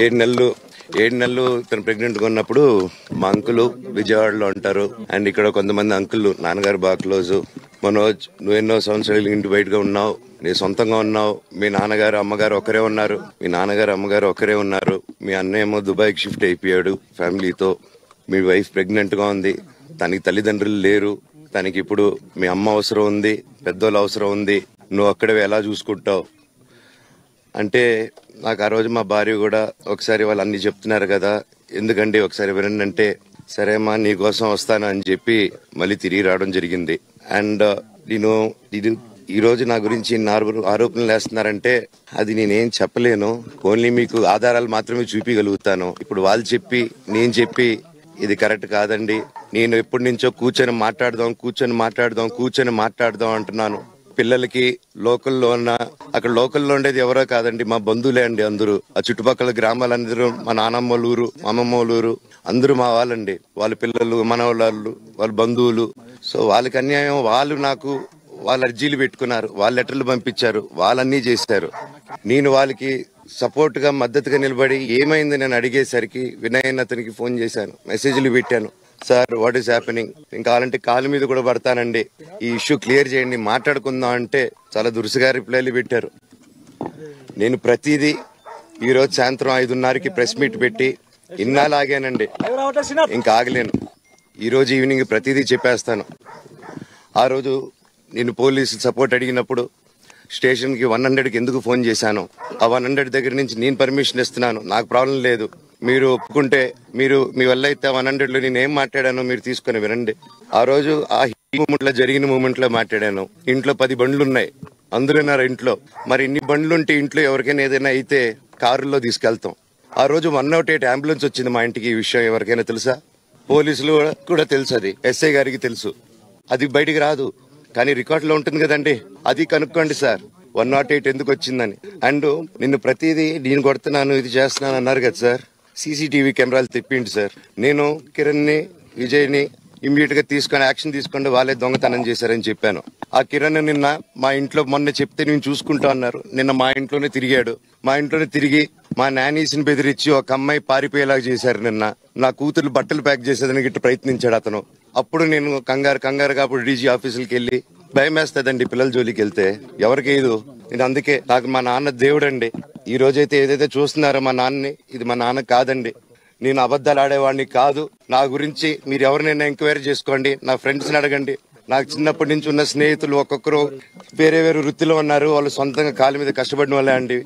ఏడు నెలలు తను ప్రెగ్నెంట్ గా ఉన్నప్పుడు మా అంకులు విజయవాడలో ఉంటారు. అండ్ ఇక్కడ కొంతమంది అంకులు నాన్నగారు బాగా క్లోజ్. మనోజ్, నువ్వు ఎన్నో సంవత్సరాలు ఇంటి బయటగా ఉన్నావు, నీ సొంతంగా ఉన్నావు. మీ నాన్నగారు అమ్మగారు ఒకరే ఉన్నారు, మీ అన్నయ్య ఏమో దుబాయ్కి షిఫ్ట్ అయిపోయాడు ఫ్యామిలీతో. మీ వైఫ్ ప్రెగ్నెంట్ గా ఉంది, తనకి తల్లిదండ్రులు లేరు. తనకి ఇప్పుడు మీ అమ్మ అవసరం ఉంది, పెద్దోళ్ళ అవసరం ఉంది. నువ్వు అక్కడే ఎలా చూసుకుంటావు అంటే నాకు ఆ రోజు మా భార్య కూడా ఒకసారి వాళ్ళు అన్ని చెప్తున్నారు కదా, ఎందుకండి ఒకసారి వినండి అంటే, సరేమ్మా నీకోసం వస్తాను అని చెప్పి మళ్ళీ తిరిగి రావడం జరిగింది. అండ్ నేను ఈ రోజు నా గురించి ఆరోపణలు వేస్తున్నారంటే అది నేనేం చెప్పలేను. ఓన్లీ మీకు ఆధారాలు మాత్రమే చూపించగలుగుతాను. ఇప్పుడు వాళ్ళు చెప్పి నేను చెప్పి ఇది కరెక్ట్ కాదండి. నేను ఎప్పటి నుంచో కూర్చొని మాట్లాడదాం అంటున్నాను. పిల్లలకి లోకల్లో ఉండేది ఎవరో కాదండి, మా బంధువులే అండి. అందరూ ఆ చుట్టుపక్కల గ్రామాలందరూ మా నానమ్మ వాళ్ళ ఊరు, మా అమ్మమ్మ వాళ్ళ ఊరు, అందరూ మా వాళ్ళండి. వాళ్ళ పిల్లలు, మనవాళ్ళు, వాళ్ళ బంధువులు. సో వాళ్ళకి అన్యాయం, వాళ్ళ అర్జీలు పెట్టుకున్నారు, వాళ్ళ లెటర్లు పంపించారు, వాళ్ళన్నీ చేశారు. నేను వాళ్ళకి సపోర్ట్ గా మద్దతుగా నిలబడి ఏమైంది నేను అడిగేసరికి వినయ్ అతనికి ఫోన్ చేశాను, మెసేజ్లు పెట్టాను. సార్ వాట్ ఈస్ హ్యాపెనింగ్, ఇంకా కావాలంటే కాలు మీద కూడా పడతానండి, ఈ ఇష్యూ క్లియర్ చేయండి, మాట్లాడుకుందాం అంటే చాలా దురుసుగా రిప్లైలు పెట్టారు. నేను ప్రతిదీ ఈ రోజు సాయంత్రం 5:30కి ప్రెస్ మీట్ పెట్టి ఇన్నాళ్ళు ఆగానండి, ఇంకా ఆగలేను. ఈ రోజు ఈవినింగ్ ప్రతిదీ చెప్పేస్తాను. ఆ రోజు నేను పోలీసు సపోర్ట్ అడిగినప్పుడు స్టేషన్ కి 100కి ఎందుకు ఫోన్ చేశాను, ఆ 100 దగ్గర నుంచి నేను పర్మిషన్ ఇస్తున్నాను, నాకు ప్రాబ్లం లేదు, మీరు ఒప్పుకుంటే మీరు మీ వల్ల అయితే 100లో నేను ఏం మాట్లాడానో మీరు తీసుకుని వినండి. ఆ రోజు ఆ జరిగిన మూమెంట్ లో మాట్లాడాను. ఇంట్లో 10 బండ్లు ఉన్నాయి, అందరూ ఉన్నారు ఇంట్లో. మరి ఇన్ని బండ్లుంటే ఇంట్లో ఎవరికైనా ఏదైనా అయితే కారులో తీసుకెళ్తాం. ఆ రోజు 108 అంబులెన్స్ వచ్చింది మా ఇంటికి. ఈ విషయం ఎవరికైనా తెలుసా? పోలీసులు కూడా తెలుసు, అది ఎస్ఐ గారికి తెలుసు. అది బయటికి రాదు, కానీ రికార్డులో ఉంటుంది కదండి, అది కనుక్కోండి సార్ 108 ఎందుకు వచ్చిందని. అండ్ నిన్ను ప్రతిదీ నేను కొడుతున్నాను, ఇది చేస్తున్నాను అన్నారు కదా సార్, సీసీటీవీ కెమెరాలు తెప్పిండి సార్. నేను కిరణ్ ని, విజయ్ ని ఇమ్మీడియట్ గా యాక్షన్ తీసుకోండి, వాళ్ళే దొంగతనం చేశారని చెప్పాను. ఆ కిరణ్ నిన్న మా ఇంట్లో మొన్న చెప్తే నేను చూసుకుంటా అన్నారు. నిన్న మా ఇంట్లోనే తిరిగాడు. మా ఇంట్లోనే తిరిగి మా నానీస్ ని బెదిరించి ఒక అమ్మాయి పారిపోయేలాగా చేశారు. నిన్న నా కూతురు బట్టలు ప్యాక్ చేసేదానికి ఇట్లా ప్రయత్నించాడు అతను. అప్పుడు నేను కంగారుగా అప్పుడు డీజీ ఆఫీసులకి వెళ్లి, భయం వేస్తుందండి పిల్లల జోలికి వెళ్తే, ఎవరికి ఇది. నేను అందుకే నాకు మా నాన్న దేవుడండి. ఈ రోజైతే ఏదైతే చూస్తున్నారో మా నాన్నని, ఇది మా నాన్న కాదండి. నేను అబద్ధాలు ఆడేవాడిని కాదు. నా గురించి మీరు ఎవరినైనా ఎంక్వైరీ చేసుకోండి, నా ఫ్రెండ్స్ ని అడగండి. నాకు చిన్నప్పటి నుంచి ఉన్న స్నేహితులు ఒక్కొక్కరు వేరే వృత్తిలో ఉన్నారు, వాళ్ళు సొంతంగా కాళ్ళ మీద కష్టపడిన వాళ్ళే అండి.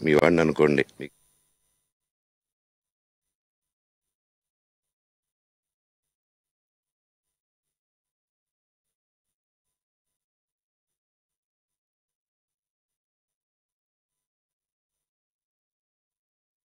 మీ వాడిని అనుకోండి.